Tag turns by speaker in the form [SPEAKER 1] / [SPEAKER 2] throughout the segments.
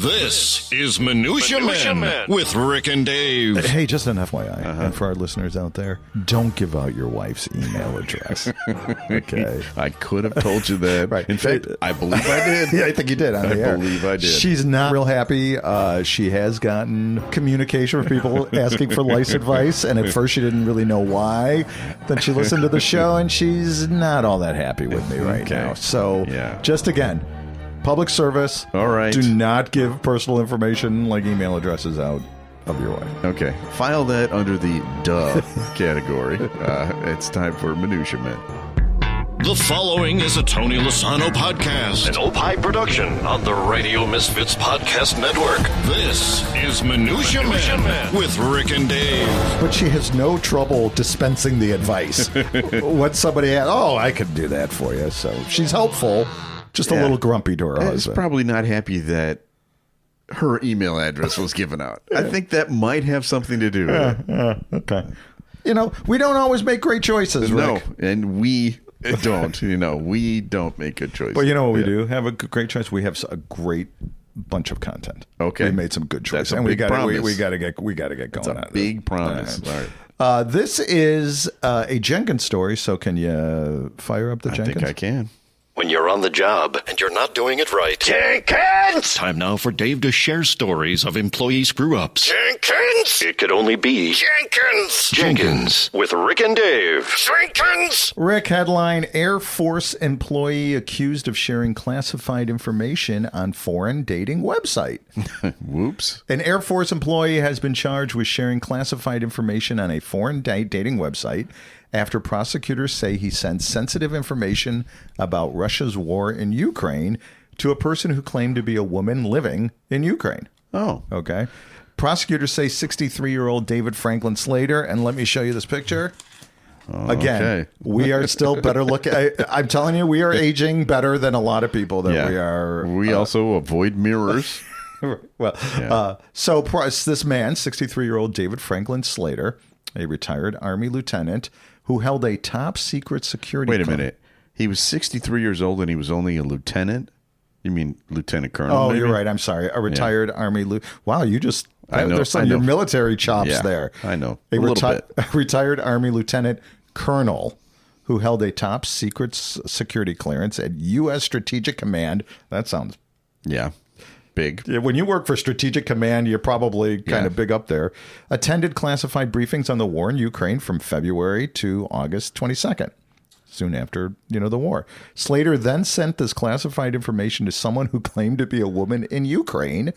[SPEAKER 1] This is Minutia Men with Rick and Dave.
[SPEAKER 2] Hey, just an FYI, and for our listeners out there, don't give out your wife's email address. Okay.
[SPEAKER 3] I could have told you that.
[SPEAKER 2] Right.
[SPEAKER 3] In fact, I believe I did.
[SPEAKER 2] Yeah, I think you did on the air.
[SPEAKER 3] I believe I did.
[SPEAKER 2] She's not real happy. She has gotten communication from people asking for lice advice, and at first she didn't really know why. Then she listened to the show, and she's not all that happy with me right now. So, just again, public service.
[SPEAKER 3] All right.
[SPEAKER 2] Do not give personal information like email addresses out of your wife.
[SPEAKER 3] Okay. File that under the duh category. It's time for Minutia Men.
[SPEAKER 1] The following is a Tony Lasano podcast, an Opie production on the Radio Misfits Podcast Network. This is Minutia Men with Rick and Dave.
[SPEAKER 2] But she has no trouble dispensing the advice. What somebody had, I could do that for you. So she's helpful, just a little grumpy to her husband.
[SPEAKER 3] She's probably not happy that her email address was given out. I think that might have something to do with it.
[SPEAKER 2] Okay. We don't always make great choices, Rick.
[SPEAKER 3] No, and we don't. We don't make good choices.
[SPEAKER 2] But you know what we do? Have a great choice. We have a great bunch of content.
[SPEAKER 3] Okay,
[SPEAKER 2] we made some good choices,
[SPEAKER 3] and we got to
[SPEAKER 2] get going.
[SPEAKER 3] That's a big promise.
[SPEAKER 2] All right. This is a Jenkins story. So can you fire up the Jenkins?
[SPEAKER 3] I think I can.
[SPEAKER 1] When you're on the job and you're not doing it right. Jenkins! Time now for Dave to share stories of employee screw-ups. Jenkins! It could only be Jenkins! Jenkins with Rick and Dave. Jenkins!
[SPEAKER 2] Rick, headline, Air Force employee accused of sharing classified information on foreign dating website.
[SPEAKER 3] Whoops.
[SPEAKER 2] An Air Force employee has been charged with sharing classified information on a foreign dating website after prosecutors say he sent sensitive information about Russia's war in Ukraine to a person who claimed to be a woman living in Ukraine.
[SPEAKER 3] Oh.
[SPEAKER 2] Okay. Prosecutors say 63-year-old David Franklin Slater, and let me show you this picture. Again, we are still better looking. I'm telling you, we are aging better than a lot of people that we are.
[SPEAKER 3] We also avoid mirrors.
[SPEAKER 2] So this man, 63-year-old David Franklin Slater, a retired Army lieutenant who held a top secret security.
[SPEAKER 3] Wait a minute. He was 63 years old and he was only a lieutenant? You mean lieutenant colonel?
[SPEAKER 2] Oh,
[SPEAKER 3] maybe?
[SPEAKER 2] You're right. I'm sorry. A retired Army Wow, you just...
[SPEAKER 3] I know.
[SPEAKER 2] There's some of your military chops there.
[SPEAKER 3] I know.
[SPEAKER 2] A
[SPEAKER 3] little bit.
[SPEAKER 2] retired Army lieutenant colonel who held a top secret security clearance at U.S. Strategic Command. That sounds...
[SPEAKER 3] Yeah. Big.
[SPEAKER 2] Yeah, when you work for Strategic Command, you're probably kind of big up there. Attended classified briefings on the war in Ukraine from February to August 22nd, soon after, the war. Slater then sent this classified information to someone who claimed to be a woman in Ukraine,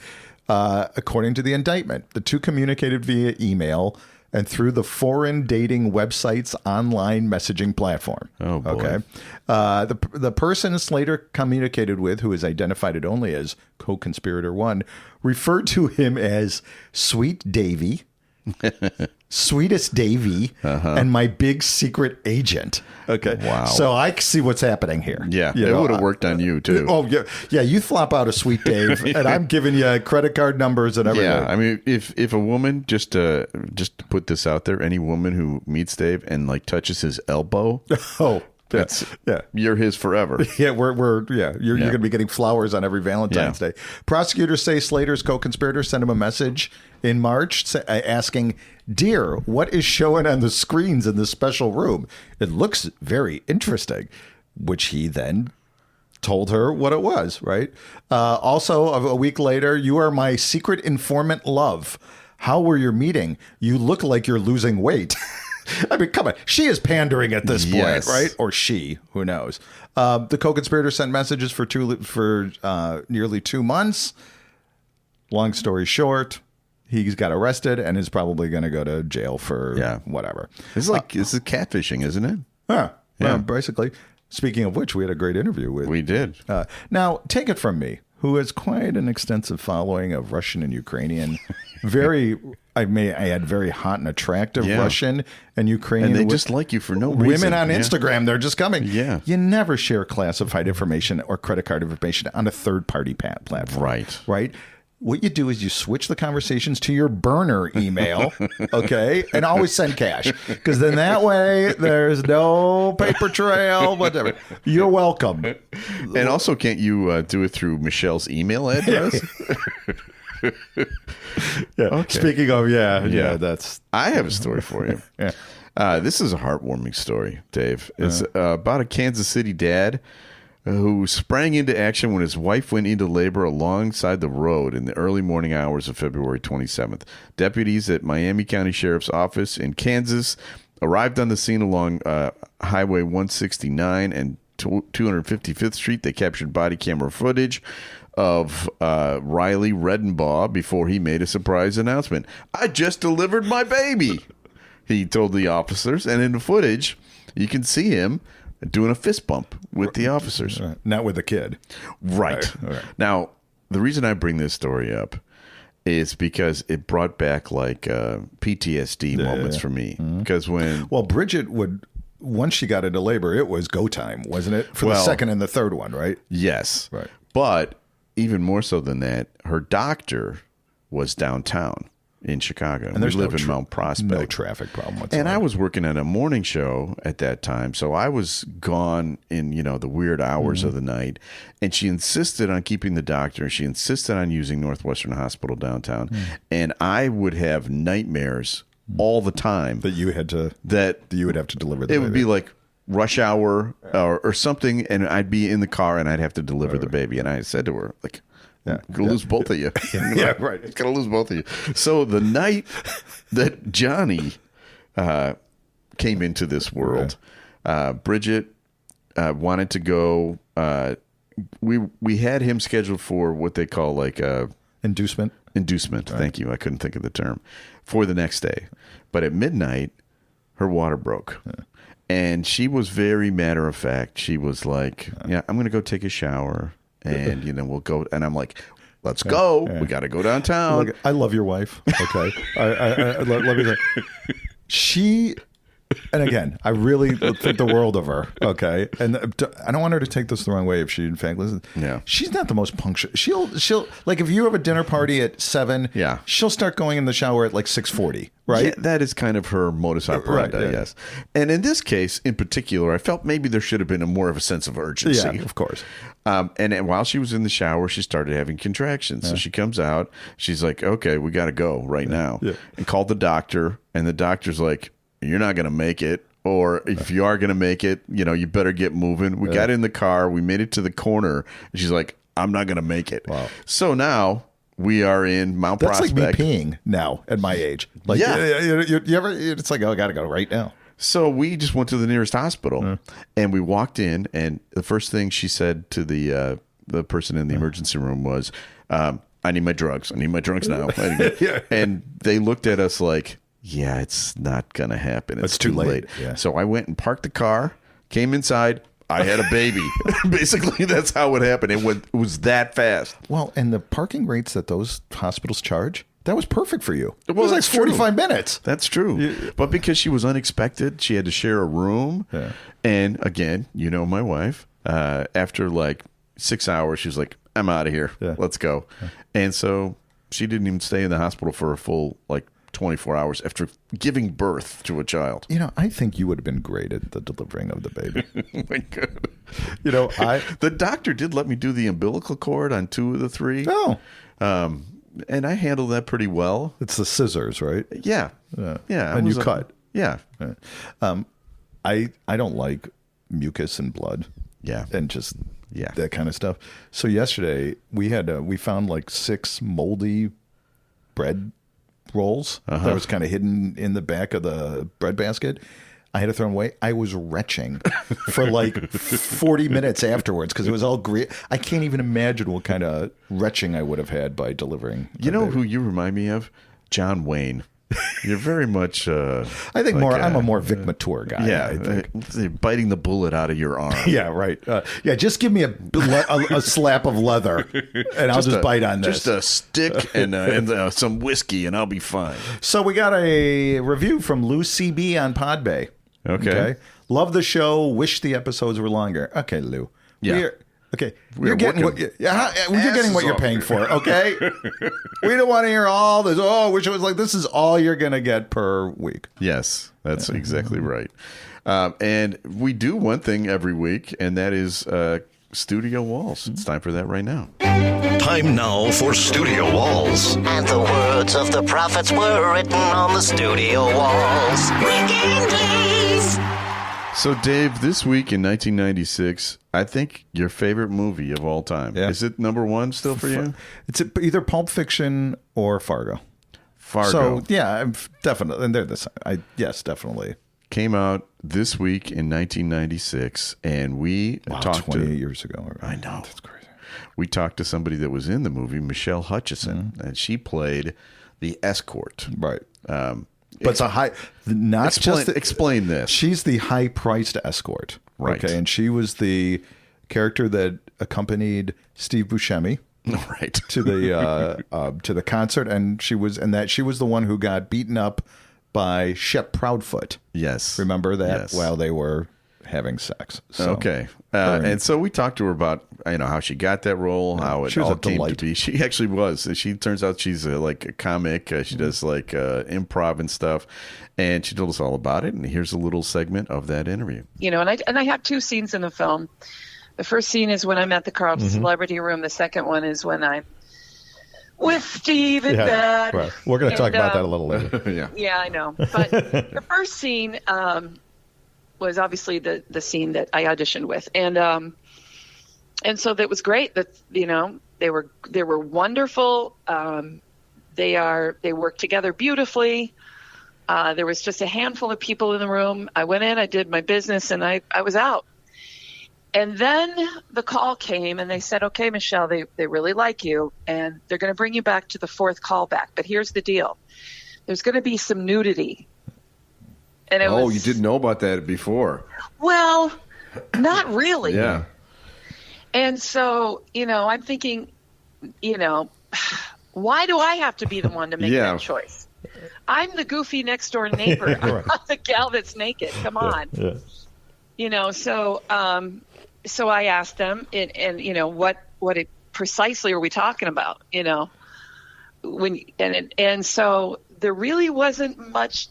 [SPEAKER 2] according to the indictment. The two communicated via email and through the foreign dating website's online messaging platform.
[SPEAKER 3] Oh, boy.
[SPEAKER 2] Okay. The person Slater communicated with, who is identified only as co-conspirator one, referred to him as Sweet Davy, Sweetest Davy, and my big secret agent. Okay.
[SPEAKER 3] Wow.
[SPEAKER 2] So I see what's happening here.
[SPEAKER 3] Yeah. It would have worked on you, too.
[SPEAKER 2] Oh, yeah. Yeah. You flop out a Sweet Dave, and I'm giving you credit card numbers and everything.
[SPEAKER 3] Yeah. I mean, if a woman, just to put this out there, any woman who meets Dave and touches his elbow.
[SPEAKER 2] Oh,
[SPEAKER 3] that's you're his forever.
[SPEAKER 2] Yeah, you're going to be getting flowers on every Valentine's Day. Prosecutors say Slater's co-conspirator sent him a message in March asking, "Dear, what is showing on the screens in this special room? It looks very interesting," which he then told her what it was, right? Also, a week later, "You are my secret informant love. How were your meeting? You look like you're losing weight." I mean, come on. She is pandering at this point, right? Or she, who knows? The co-conspirator sent messages for nearly 2 months. Long story short, he got arrested and is probably going to go to jail for whatever.
[SPEAKER 3] This is catfishing, isn't it?
[SPEAKER 2] Yeah. Well, basically. Speaking of which, we had a great interview with.
[SPEAKER 3] We did.
[SPEAKER 2] Now, take it from me, who has quite an extensive following of Russian and Ukrainian, I had very hot and attractive Russian and Ukrainian.
[SPEAKER 3] And they just like you for no reason.
[SPEAKER 2] Women on Instagram, they're just coming.
[SPEAKER 3] Yeah.
[SPEAKER 2] You never share classified information or credit card information on a third-party platform.
[SPEAKER 3] Right.
[SPEAKER 2] Right? what you do is you switch the conversations to your burner email, okay? And always send cash, because then that way there's no paper trail, whatever. You're welcome.
[SPEAKER 3] And also, can't you do it through Michelle's email address?
[SPEAKER 2] Yeah. Okay. Speaking of, that's...
[SPEAKER 3] I have a story for you. This is a heartwarming story, Dave. It's about a Kansas City dad who sprang into action when his wife went into labor alongside the road in the early morning hours of February 27th. Deputies at Miami County Sheriff's Office in Kansas arrived on the scene along Highway 169 and 255th Street. They captured body camera footage of Riley Redenbaugh before he made a surprise announcement. "I just delivered my baby," he told the officers. And in the footage, you can see him doing a fist bump with the officers.
[SPEAKER 2] Not with the kid.
[SPEAKER 3] Right.
[SPEAKER 2] Right.
[SPEAKER 3] Now, the reason I bring this story up is because it brought back like PTSD moments for me. Because
[SPEAKER 2] Well, Bridget would... Once she got into labor, it was go time, wasn't it? For the second and the third one, right?
[SPEAKER 3] Yes.
[SPEAKER 2] Right.
[SPEAKER 3] But even more so than that, her doctor was downtown in Chicago. And we live in Mount Prospect.
[SPEAKER 2] No traffic problem whatsoever.
[SPEAKER 3] And I was working at a morning show at that time, so I was gone in, the weird hours of the night. And she insisted on keeping the doctor. She insisted on using Northwestern Hospital downtown. And I would have nightmares all the time
[SPEAKER 2] that you would have to deliver the
[SPEAKER 3] baby.
[SPEAKER 2] It
[SPEAKER 3] would be like rush hour or something, and I'd be in the car and I'd have to deliver the baby. And I said to her, like, I'm going to lose both of you.
[SPEAKER 2] Yeah, right.
[SPEAKER 3] It's going to lose both of you. So the night that Johnny came into this world, Bridget wanted to go. We had him scheduled for what they call like
[SPEAKER 2] inducement.
[SPEAKER 3] Inducement. Right. Thank you. I couldn't think of the term for the next day. But at midnight, her water broke. And she was very matter of fact. She was like, I'm going to go take a shower. And, we'll go. And I'm like, let's go. We got to go downtown.
[SPEAKER 2] Look, I love your wife. Okay. Let me say. She, and again, I really think the world of her. Okay. And I don't want her to take this the wrong way if she, in fact, listens.
[SPEAKER 3] Yeah.
[SPEAKER 2] She's not the most punctual. She'll like, if you have a dinner party at 7, she'll start going in the shower at like 6:40. Right.
[SPEAKER 3] Yeah, that is kind of her modus operandi. Right, yes. And in this case, in particular, I felt maybe there should have been more of a sense of urgency.
[SPEAKER 2] Yeah, of course.
[SPEAKER 3] And while she was in the shower, she started having contractions. So she comes out. She's like, okay, we got to go right now. Yeah. And called the doctor. And the doctor's like, you're not going to make it. Or if you are going to make it, you better get moving. We got in the car. We made it to the corner. And she's like, I'm not going to make it.
[SPEAKER 2] Wow.
[SPEAKER 3] So now we are in Mount Prospect.
[SPEAKER 2] That's like me peeing now at my age. Like, you ever, it's like, I got to go right now.
[SPEAKER 3] So we just went to the nearest hospital and we walked in, and the first thing she said to the person in the emergency room was, I need my drugs. I need my drugs now. And they looked at us like, yeah, it's not going to happen. It's too late. Yeah. So I went and parked the car, came inside. I had a baby. Basically, that's how it happened. It was that fast.
[SPEAKER 2] Well, and the parking rates that those hospitals charge, that was perfect for you. It was like 45 minutes.
[SPEAKER 3] That's true. Yeah. But because she was unexpected, she had to share a room. Yeah. And again, my wife, after like 6 hours, she was like, I'm out of here. Yeah. Let's go. Yeah. And so she didn't even stay in the hospital for a full 24 hours after giving birth to a child.
[SPEAKER 2] I think you would have been great at the delivering of the baby.
[SPEAKER 3] Oh my God. The doctor did let me do the umbilical cord on 2 of the 3.
[SPEAKER 2] Oh.
[SPEAKER 3] And I handled that pretty well.
[SPEAKER 2] It's the scissors, right?
[SPEAKER 3] Yeah. Yeah.
[SPEAKER 2] And you cut.
[SPEAKER 3] Yeah.
[SPEAKER 2] I don't like mucus and blood.
[SPEAKER 3] Yeah.
[SPEAKER 2] And just that kind of stuff. So yesterday we found like 6 moldy bread rolls that was kind of hidden in the back of the bread basket. I had to throw them away. I was retching for like 40 minutes afterwards because it was all great. I can't even imagine what kind of retching I would have had by delivering.
[SPEAKER 3] Who you remind me of? John Wayne. You're very much.
[SPEAKER 2] I think I'm a more Vic Mature guy.
[SPEAKER 3] Yeah, I think. Biting the bullet out of your arm.
[SPEAKER 2] Yeah, right. Just give me a slap of leather, and I'll just bite on this.
[SPEAKER 3] Just a stick and some whiskey, and I'll be fine.
[SPEAKER 2] So we got a review from Lou CB on Podbay. Okay. Love the show. Wish the episodes were longer. Okay, Lou.
[SPEAKER 3] Yeah.
[SPEAKER 2] Okay, you're getting what you're paying for. Okay, we don't want to hear all this. Oh, wish it was like this. Is all you're going to get per week.
[SPEAKER 3] Yes, that's exactly right. And we do one thing every week, and that is Studio Walls. It's time for that right now.
[SPEAKER 1] Time now for Studio Walls.
[SPEAKER 4] And the words of the prophets were written on the studio walls.
[SPEAKER 3] So, Dave, this week in 1996, I think your favorite movie of all time.
[SPEAKER 2] Yeah.
[SPEAKER 3] Is it number one still for you?
[SPEAKER 2] It's either Pulp Fiction or Fargo.
[SPEAKER 3] Fargo.
[SPEAKER 2] So, yeah, definitely. And they're the same. Yes, definitely.
[SPEAKER 3] Came out this week in 1996, and we talked
[SPEAKER 2] 28 years ago.
[SPEAKER 3] I know.
[SPEAKER 2] That's crazy.
[SPEAKER 3] We talked to somebody that was in the movie, Michelle Hutchison, and she played the escort.
[SPEAKER 2] Right. But it's a high, not just
[SPEAKER 3] explain this.
[SPEAKER 2] She's the high-priced escort,
[SPEAKER 3] right?
[SPEAKER 2] Okay, and she was the character that accompanied Steve Buscemi,
[SPEAKER 3] right,
[SPEAKER 2] to the concert, and she was the one who got beaten up by Shep Proudfoot.
[SPEAKER 3] Yes,
[SPEAKER 2] remember that?
[SPEAKER 3] Yes.
[SPEAKER 2] While they were having sex. So,
[SPEAKER 3] okay, and so we talked to her about how she got that role, how it all came to be. She actually was. She turns out she's like a comic. She does like improv and stuff, and she told us all about it. And here's a little segment of that interview.
[SPEAKER 5] And I have two scenes in the film. The first scene is when I'm at the Carlton Celebrity Room. The second one is when I'm with Steve in bed.
[SPEAKER 2] Right. We're going to talk about that a little later.
[SPEAKER 5] Yeah, I know. But the first scene was obviously the scene that I auditioned with, and so that was great. That they were wonderful. They worked together beautifully. There was just a handful of people in the room. I went in, I did my business, and I was out. And then the call came, and they said, "Okay, Michelle, they really like you, and they're going to bring you back to the fourth callback. But here's the deal: there's going to be some nudity." And
[SPEAKER 6] you didn't know about that before?
[SPEAKER 5] Well, not really.
[SPEAKER 6] Yeah.
[SPEAKER 5] And so, I'm thinking, why do I have to be the one to make that choice? I'm the goofy next door neighbor. I'm not the gal that's naked. Come on. Yeah. So I asked them, and what precisely are we talking about? So there really wasn't much.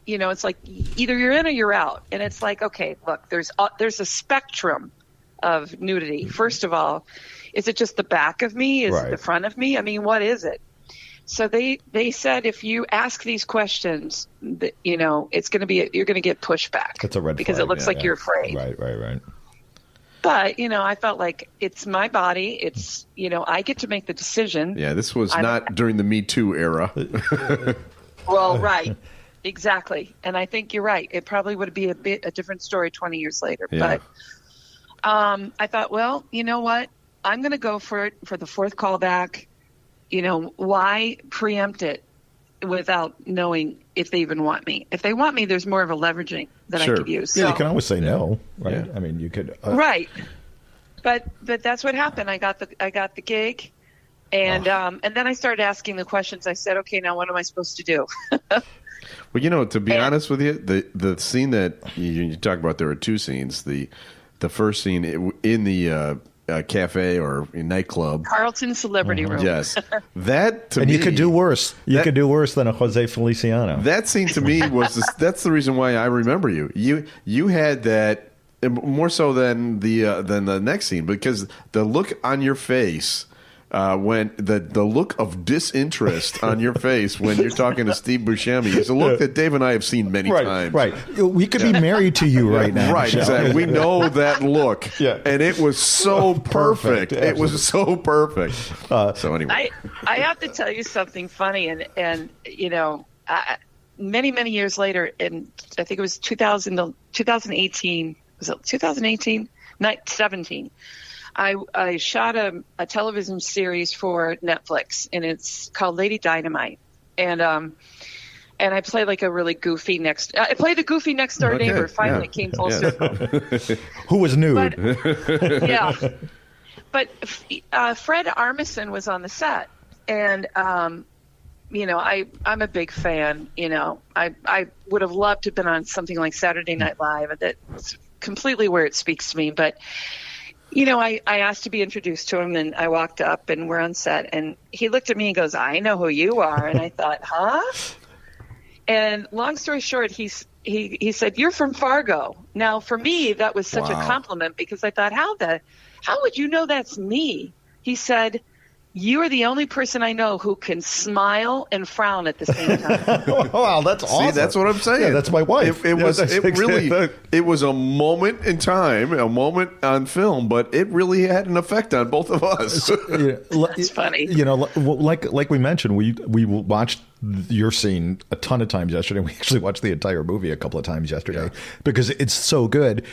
[SPEAKER 5] It's like either you're in or you're out. And it's like, okay, look, there's a spectrum of nudity. First of all, is it just the back of me? Is it the front of me? I mean, what is it? So they said if you ask these questions, it's going to be you're going to get pushback.
[SPEAKER 2] That's a red
[SPEAKER 5] because
[SPEAKER 2] flag.
[SPEAKER 5] It looks like you're afraid.
[SPEAKER 2] Right.
[SPEAKER 5] But I felt like it's my body. It's I get to make the decision.
[SPEAKER 6] Yeah, this was not during the Me Too era.
[SPEAKER 5] Well, right. Exactly. And I think you're right. It probably would be a different story 20 years later.
[SPEAKER 6] Yeah.
[SPEAKER 5] But I thought, well, you know what? I'm going to go for it for the fourth callback. Why preempt it without knowing if they even want me? If they want me, there's more of a leveraging that I could use.
[SPEAKER 2] Yeah,
[SPEAKER 5] so,
[SPEAKER 2] you can always say no, right? Yeah. I mean, you could.
[SPEAKER 5] Right. But that's what happened. I got the gig. And then I started asking the questions. I said, okay, now what am I supposed to do?
[SPEAKER 6] Well, to be honest with you, the scene that you talk about, there are two scenes. The first scene in the cafe or nightclub,
[SPEAKER 5] Carlton Celebrity Room.
[SPEAKER 6] Yes, that to
[SPEAKER 2] and
[SPEAKER 6] me,
[SPEAKER 2] you could do worse. You could do worse than a Jose Feliciano.
[SPEAKER 6] That scene to me was that's the reason why I remember you. You had that more so than the next scene, because the look on your face. When the look of disinterest on your face when you're talking to Steve Buscemi is a look that Dave and I have seen many times.
[SPEAKER 2] Right. We could be married to you right now.
[SPEAKER 6] Right, exactly. We know that look.
[SPEAKER 2] Yeah.
[SPEAKER 6] And it was so perfect. It was so perfect. So anyway.
[SPEAKER 5] I have to tell you something funny. And many years later, and I think it was 2018. Was it 2018? 17. I shot a television series for Netflix, and it's called Lady Dynamite. And I play like a really goofy I play the goofy next door neighbor. Finally, it came full circle.
[SPEAKER 2] Who was nude?
[SPEAKER 5] But Fred Armisen was on the set, and I'm a big fan. I would have loved to have been on something like Saturday Night Live. That's completely where it speaks to me, but. I asked to be introduced to him, and I walked up, and we're on set, and he looked at me and goes, "I know who you are." And I thought, huh? And long story short, he said, "You're from Fargo." Now, for me, that was such a compliment because I thought, how would you know that's me? He said, "You are the only person I know who can smile and frown at the same time."
[SPEAKER 2] Wow, that's awesome.
[SPEAKER 6] See, that's what I'm saying.
[SPEAKER 2] Yeah, that's my wife.
[SPEAKER 6] It was a moment in time, a moment on film, but it really had an effect on both of us.
[SPEAKER 5] That's funny.
[SPEAKER 2] Like we mentioned, we watched your scene a ton of times yesterday. We actually watched the entire movie a couple of times yesterday because it's so good.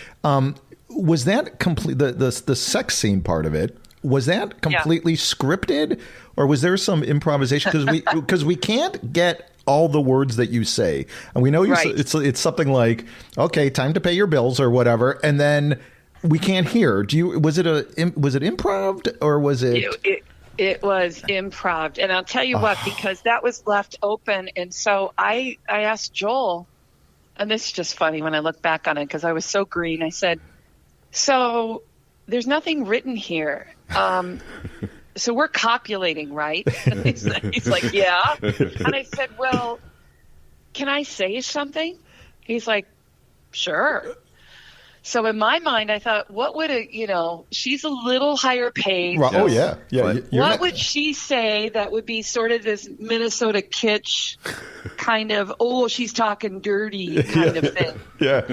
[SPEAKER 2] Was that complete the sex scene part of it? Was that completely scripted, or was there some improvisation? Because we can't get all the words that you say, and we know it's something like, "Okay, time to pay your bills" or whatever, and then we can't hear. Was it improv or was it?
[SPEAKER 5] It was improv, and I'll tell you what, because that was left open, and so I asked Joel, and this is just funny when I look back on it because I was so green. I said, "So there's nothing written here. So we're copulating, right?" And he's like, "Yeah." And I said, "Well, can I say something?" He's like, "Sure." So in my mind, I thought, what would she's a little higher paid.
[SPEAKER 2] Oh, yeah.
[SPEAKER 5] What would she say that would be sort of this Minnesota kitsch kind of, she's talking dirty kind of thing?
[SPEAKER 2] Yeah.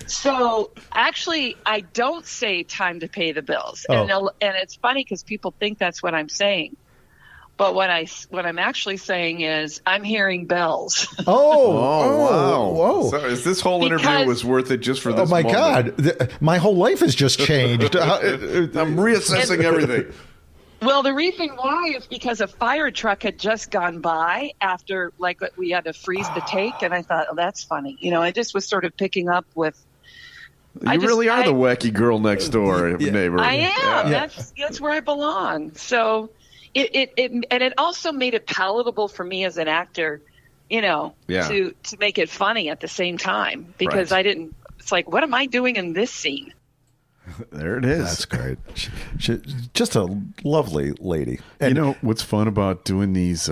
[SPEAKER 5] So actually, I don't say time to pay the bills. And it's funny because people think that's what I'm saying. But what I'm actually saying is I'm hearing bells.
[SPEAKER 6] Wow.
[SPEAKER 2] Whoa.
[SPEAKER 6] So is this whole interview was worth it just for this moment?
[SPEAKER 2] Oh, my God. My whole life has just changed.
[SPEAKER 6] I'm reassessing everything.
[SPEAKER 5] Well, the reason why is because a fire truck had just gone by after, we had to freeze the take, and I thought, that's funny. I just was sort of picking up with.
[SPEAKER 6] You really are the wacky girl next door neighbor.
[SPEAKER 5] I am. Yeah. That's where I belong. So. It also made it palatable for me as an actor, to make it funny at the same time because I didn't. It's like, what am I doing in this scene?
[SPEAKER 6] There it is.
[SPEAKER 2] That's great. She, just a lovely lady.
[SPEAKER 3] And what's fun about doing these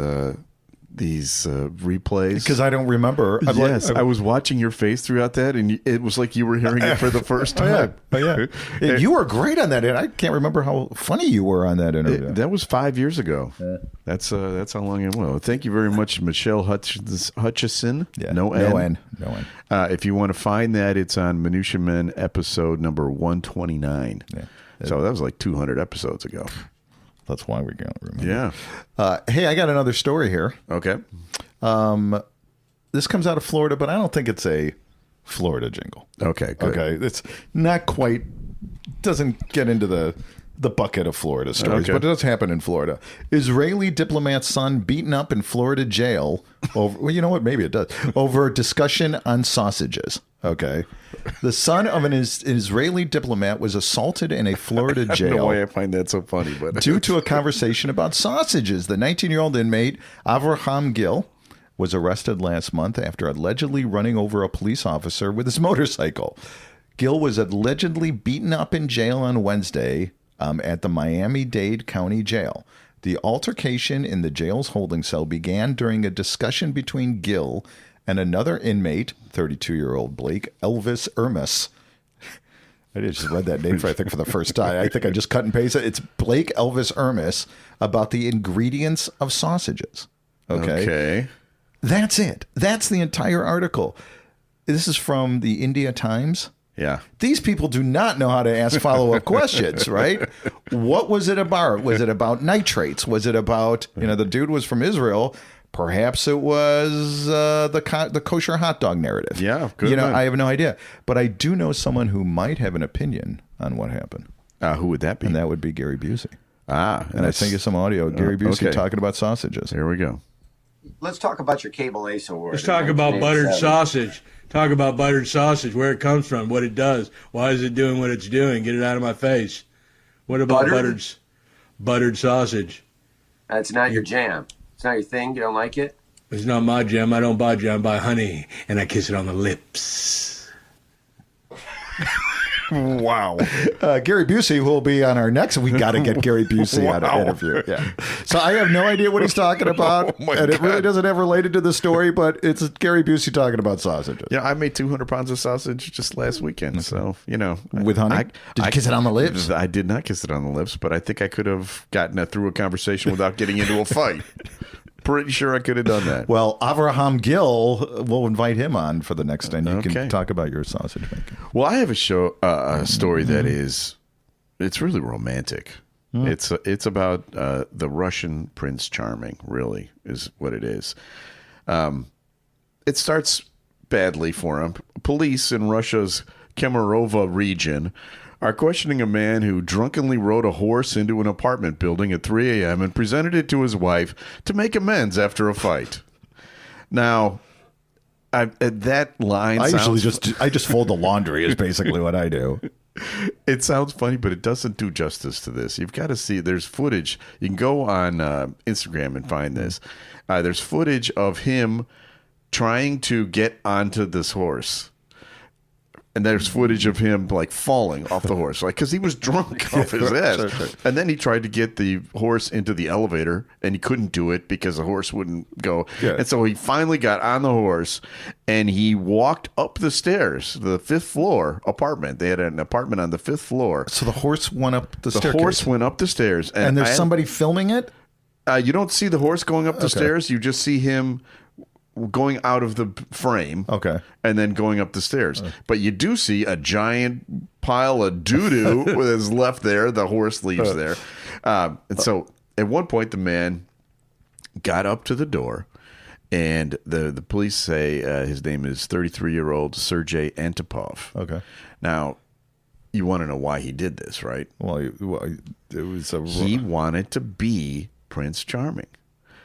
[SPEAKER 3] replays?
[SPEAKER 2] Because I don't remember.
[SPEAKER 3] I was watching your face throughout that, and it was like you were hearing it for the first time.
[SPEAKER 2] And you were great on that, and I can't remember how funny you were on that interview.
[SPEAKER 3] That was 5 years ago. Yeah. That's how long it was. Thank you very much, Michelle Hutchison.
[SPEAKER 2] Yeah.
[SPEAKER 3] No N.
[SPEAKER 2] If
[SPEAKER 3] you want to find that, it's on Minutia Men episode number 129. Yeah. So that was like 200 episodes ago.
[SPEAKER 2] That's why we can't remember.
[SPEAKER 3] Yeah.
[SPEAKER 2] Hey, I got another story here.
[SPEAKER 3] Okay.
[SPEAKER 2] This comes out of Florida, but I don't think it's a Florida jingle.
[SPEAKER 3] Okay, good.
[SPEAKER 2] Okay. It's not quite, doesn't get into the bucket of Florida stories, but it does happen in Florida. Israeli diplomat's son beaten up in Florida jail over, well, you know what? Maybe it does. Over discussion on sausages. Okay. The son of an Israeli diplomat was assaulted in a Florida jail.
[SPEAKER 3] I don't know why I find that so funny, but
[SPEAKER 2] due to a conversation about sausages. The 19-year-old inmate, Avraham Gil, was arrested last month after allegedly running over a police officer with his motorcycle. Gil was allegedly beaten up in jail on Wednesday at the Miami-Dade County Jail. The altercation in the jail's holding cell began during a discussion between Gil and another inmate, 32-year-old Blake Elvis Ermis. I just read that name for the first time. I think I just cut and pasted it. It's Blake Elvis Ermis about the ingredients of sausages. Okay. That's it. That's the entire article. This is from the India Times.
[SPEAKER 3] Yeah.
[SPEAKER 2] These people do not know how to ask follow-up questions, right? What was it about? Was it about nitrates? Was it about, the dude was from Israel. Perhaps it was the kosher hot dog narrative.
[SPEAKER 3] Yeah, good.
[SPEAKER 2] I have no idea. But I do know someone who might have an opinion on what happened.
[SPEAKER 3] Who would that be?
[SPEAKER 2] And that would be Gary Busey.
[SPEAKER 3] And
[SPEAKER 2] I sent you some audio. Gary Busey talking about sausages.
[SPEAKER 3] Here we go.
[SPEAKER 7] Let's talk about your Cable Ace Award.
[SPEAKER 8] Let's talk about buttered sausage. Talk about buttered sausage, where it comes from, what it does. Why is it doing what it's doing? Get it out of my face. What about buttered sausage?
[SPEAKER 7] That's not your jam. It's not your thing. You don't like it?
[SPEAKER 8] It's not my jam. I don't buy jam. I buy honey, and I kiss it on the lips.
[SPEAKER 2] Wow. Gary Busey will be on our next. We got to get Gary Busey on an interview. Yeah. So I have no idea what he's talking about, and it really doesn't have related to the story, but it's Gary Busey talking about sausages.
[SPEAKER 3] Yeah, I made 200 pounds of sausage just last weekend. So,
[SPEAKER 2] With honey? Did you kiss it on the lips?
[SPEAKER 3] I did not kiss it on the lips, but I think I could have gotten it through a conversation without getting into a fight. Pretty sure I could have done that.
[SPEAKER 2] Well, Avraham Gill, we'll invite him on for the next time. You can talk about your sausage making.
[SPEAKER 3] Well, I have a story that it's really romantic. It's about the Russian Prince Charming, really, is what it is. It starts badly for him. Police in Russia's Kemerovo region are questioning a man who drunkenly rode a horse into an apartment building at 3 a.m. and presented it to his wife to make amends after a fight. Now, that line
[SPEAKER 2] I just fold the laundry is basically what I do.
[SPEAKER 3] It sounds funny, but it doesn't do justice to this. You've got to see. There's footage. You can go on Instagram and find this. There's footage of him trying to get onto this horse. And there's footage of him like falling off the horse, like because he was drunk off his ass. Sure. And then he tried to get the horse into the elevator, and he couldn't do it because the horse wouldn't go. Yeah. And so he finally got on the horse, and he walked up the stairs, the 5th floor apartment. They had an apartment on the 5th floor.
[SPEAKER 2] So the horse went up the staircase.
[SPEAKER 3] The horse went up the stairs,
[SPEAKER 2] and there's somebody filming it.
[SPEAKER 3] You don't see the horse going up the stairs. You just see him going out of the frame, and then going up the stairs. But you do see a giant pile of doo-doo that is left there. The horse leaves there. And so at one point, the man got up to the door, and the police say his name is 33-year-old Sergei Antipov.
[SPEAKER 2] Okay.
[SPEAKER 3] Now, you want to know why he did this, right?
[SPEAKER 2] Well, it was
[SPEAKER 3] he wanted to be Prince Charming.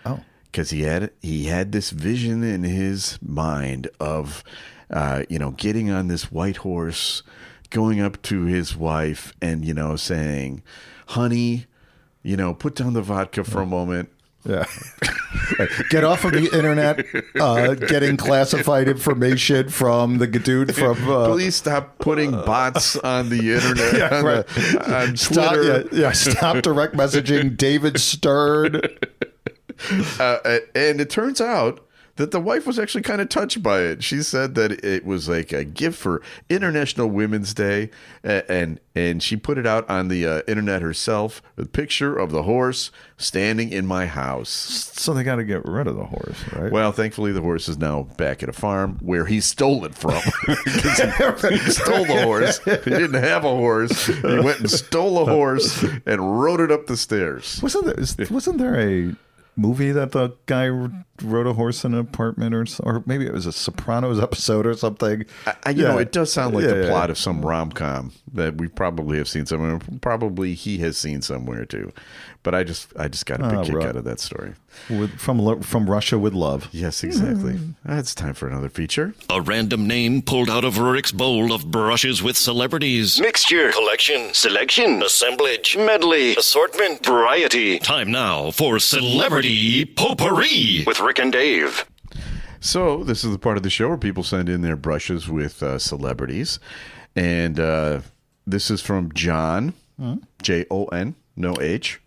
[SPEAKER 2] Oh.
[SPEAKER 3] Because he had this vision in his mind of, getting on this white horse, going up to his wife and, saying, honey, put down the vodka for a moment.
[SPEAKER 2] Yeah. Get off of the internet, getting classified information from the dude from...
[SPEAKER 3] Please stop putting bots on the internet. On Twitter.
[SPEAKER 2] Stop direct messaging David Stern.
[SPEAKER 3] And it turns out that the wife was actually kind of touched by it. She said that it was like a gift for International Women's Day, and she put it out on the internet herself, a picture of the horse standing in my house.
[SPEAKER 2] So they got to get rid of the horse, right?
[SPEAKER 3] Well, thankfully the horse is now back at a farm where he stole it from. He stole the horse. He didn't have a horse. He went and stole a horse and rode it up the stairs.
[SPEAKER 2] Wasn't there a movie that the guy rode a horse in an apartment, or maybe it was a Sopranos episode or something?
[SPEAKER 3] It does sound like the plot of some rom-com that we probably have seen somewhere. Probably he has seen somewhere too. But I just got a big kick out of that story.
[SPEAKER 2] From Russia with love.
[SPEAKER 3] Yes, exactly. It's time for another feature.
[SPEAKER 1] A random name pulled out of Rurik's bowl of brushes with celebrities. Mixture, collection, selection, assemblage, medley, assortment, variety. Time now for Celebrity Potpourri with Rick and Dave.
[SPEAKER 3] So this is the part of the show where people send in their brushes with celebrities. And this is from John, Jon, no H.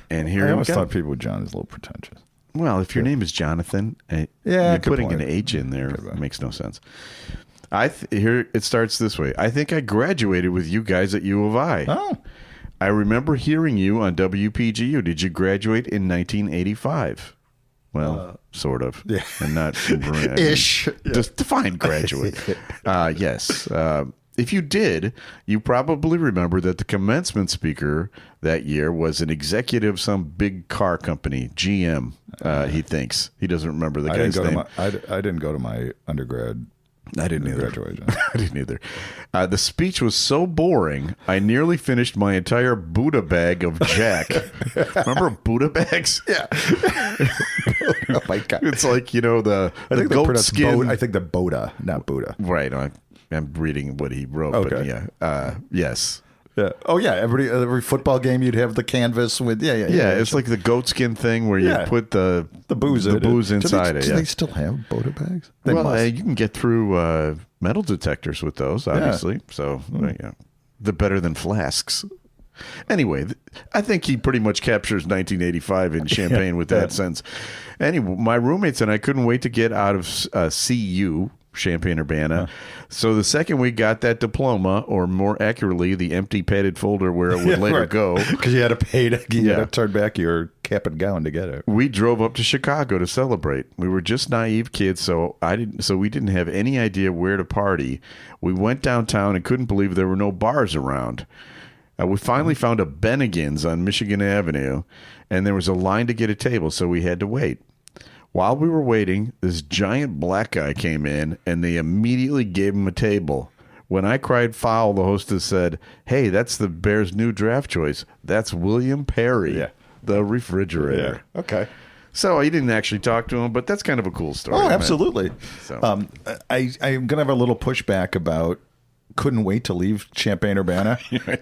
[SPEAKER 3] And here
[SPEAKER 2] I always thought people with John is a little pretentious.
[SPEAKER 3] Well, if your name is Jonathan, you're putting an H in there makes no sense. Here it starts this way. I think I graduated with you guys at U of I.
[SPEAKER 2] Oh.
[SPEAKER 3] I remember hearing you on WPGU. Did you graduate in 1985? Well, sort of.
[SPEAKER 2] Yeah.
[SPEAKER 3] And not
[SPEAKER 2] ish.
[SPEAKER 3] Just define graduate. Yes. If you did, you probably remember that the commencement speaker that year was an executive of some big car company, GM, he thinks. He doesn't remember the guy's name.
[SPEAKER 2] I didn't go to my undergrad.
[SPEAKER 3] I didn't either.
[SPEAKER 2] Graduation.
[SPEAKER 3] I didn't either. The speech was so boring, I nearly finished my entire Buddha bag of Jack. Remember Buddha bags?
[SPEAKER 2] Yeah. Oh, my God.
[SPEAKER 3] It's like, the goat skin.
[SPEAKER 2] I think the Boda, not Buddha.
[SPEAKER 3] Right. I'm reading what he wrote.
[SPEAKER 2] Okay.
[SPEAKER 3] But yes.
[SPEAKER 2] Yeah. Oh yeah. Every football game you'd have the canvas with. Yeah.
[SPEAKER 3] It's like the goatskin thing where you put the booze inside it.
[SPEAKER 2] Do they still have Boda bags?
[SPEAKER 3] You can get through metal detectors with those, obviously. So they're better than flasks. Anyway, I think he pretty much captures 1985 in Champaign with that sense. Anyway, my roommates and I couldn't wait to get out of CU, Champaign-Urbana. So the second we got that diploma, or more accurately, the empty padded folder where it would later go.
[SPEAKER 2] Because you had to pay to turn back your cap and gown to get it.
[SPEAKER 3] We drove up to Chicago to celebrate. We were just naive kids, so we didn't have any idea where to party. We went downtown and couldn't believe there were no bars around. We finally found a Bennigan's on Michigan Avenue, and there was a line to get a table, so we had to wait. While we were waiting, this giant black guy came in, and they immediately gave him a table. When I cried foul, the hostess said, "Hey, that's the Bears' new draft choice. That's William Perry, the refrigerator."
[SPEAKER 2] Yeah. Okay.
[SPEAKER 3] So I didn't actually talk to him, but that's kind of a cool story.
[SPEAKER 2] Oh, absolutely.
[SPEAKER 3] So.
[SPEAKER 2] I'm going to have a little pushback about couldn't wait to leave Champaign-Urbana.
[SPEAKER 3] I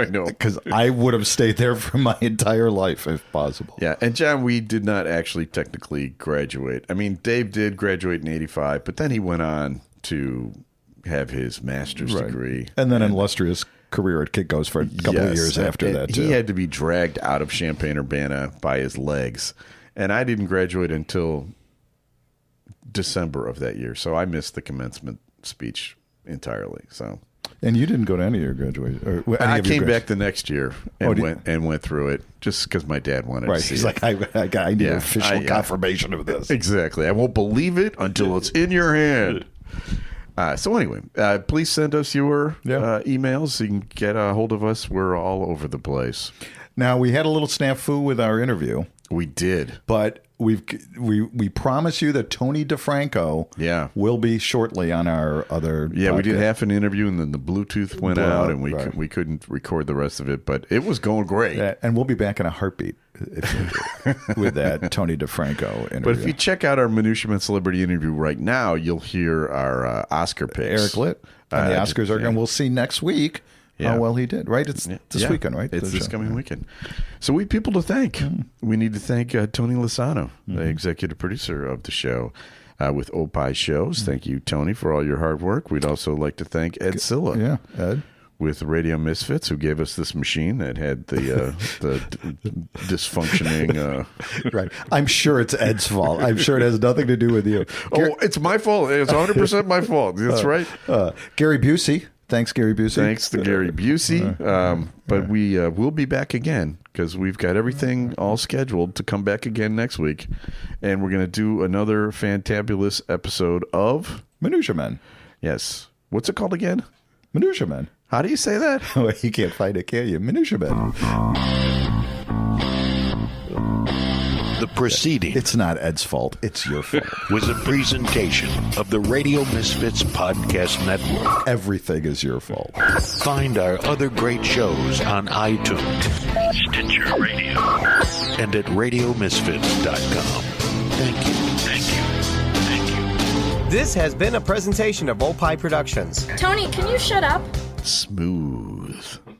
[SPEAKER 3] know.
[SPEAKER 2] Because I would have stayed there for my entire life if possible.
[SPEAKER 3] Yeah, and John, we did not actually technically graduate. I mean, Dave did graduate in 85, but then he went on to have his master's degree.
[SPEAKER 2] And then an illustrious career at Kinko's for a couple of years after that, too.
[SPEAKER 3] He had to be dragged out of Champaign-Urbana by his legs. And I didn't graduate until December of that year, so I missed the commencement speech entirely. So,
[SPEAKER 2] and you didn't go to any of your graduation.
[SPEAKER 3] I came back the next year and went through it just because my dad wanted to see.
[SPEAKER 2] He's like, I need official confirmation of this.
[SPEAKER 3] Exactly. I won't believe it until it's in your hand. So anyway, please send us your emails. You can get a hold of us. We're all over the place.
[SPEAKER 2] Now, we had a little snafu with our interview.
[SPEAKER 3] We did,
[SPEAKER 2] but we promise you that Tony DeFranco will be shortly on our other podcast.
[SPEAKER 3] We did half an interview and then the Bluetooth went out and we couldn't record the rest of it, but it was going great.
[SPEAKER 2] And we'll be back in a heartbeat with that Tony DeFranco interview.
[SPEAKER 3] But if you check out our Minutia Celebrity interview right now, you'll hear our Oscar picks.
[SPEAKER 2] Eric Litt and the Oscars are going. We'll see next week how well he did, right? It's this weekend, right?
[SPEAKER 3] It's this coming weekend. So we have people to thank. We need to thank Tony Lasano, the executive producer of the show with Opie Shows. Thank you, Tony, for all your hard work. We'd also like to thank Ed Silla.
[SPEAKER 2] Yeah, Ed.
[SPEAKER 3] With Radio Misfits, who gave us this machine that had the dysfunctioning.
[SPEAKER 2] Right. I'm sure it's Ed's fault. I'm sure it has nothing to do with you.
[SPEAKER 3] It's my fault. It's 100% my fault. That's right.
[SPEAKER 2] Gary Busey. Thanks, Gary Busey.
[SPEAKER 3] Thanks to Gary Busey. But we will be back again because we've got everything all scheduled to come back again next week. And we're going to do another fantabulous episode of
[SPEAKER 2] Minutia Men.
[SPEAKER 3] Yes. What's it called again?
[SPEAKER 2] Minutia Men.
[SPEAKER 3] How do you say that?
[SPEAKER 2] Well, you can't find it, can you? Minutia Men.
[SPEAKER 1] The proceeding.
[SPEAKER 2] It's not Ed's fault. It's your fault.
[SPEAKER 1] Was a presentation of the Radio Misfits Podcast Network.
[SPEAKER 2] Everything is your fault.
[SPEAKER 1] Find our other great shows on iTunes, Stitcher Radio, and at RadioMisfits.com. Thank you. Thank you. Thank you.
[SPEAKER 9] This has been a presentation of Opie Productions.
[SPEAKER 10] Tony, can you shut up?
[SPEAKER 3] Smooth.